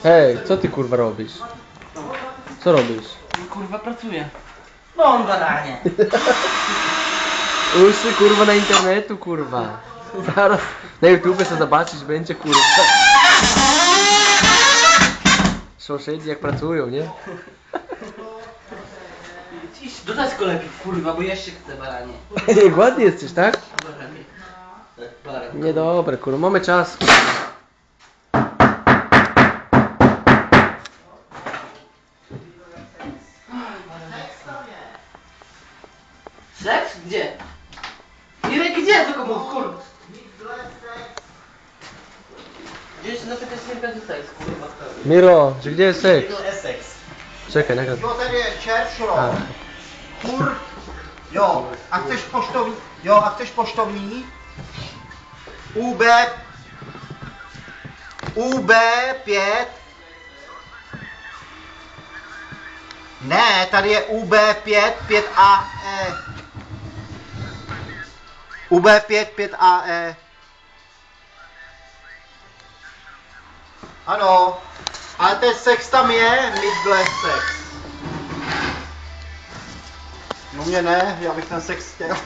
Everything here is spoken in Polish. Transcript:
Hej, co ty kurwa robisz? Co robisz? Kurwa pracuję. No on baranie. Uszy kurwa na internetu kurwa. Zaraz na YouTube co zobaczyć będzie kurwa. Sąsiedzi jak pracują, nie? Cisz, do desku lepiej kurwa, bo jeszcze chcę baranie. Głodny jesteś, tak? Baranie. Tak, baranie. Niedobre kurwa, mamy czas. Seks? Gdzie? Irek, gdzie to komu? Kurwa. Gdzieś zapytać nie do seks, kurwa. Miro, że gdzie jest seks? Essex. Czekaj, nagraj. Jo, tady je čeršro. A. Kur. Jo, a chceš poštovní? Jo, a chceš poštovní? UB5. Ne, tady je UB5, 5AE. UB5, 5AE. Ano, ale ten sex tam je, middle sex. No mě ne, já bych ten sex chtěl.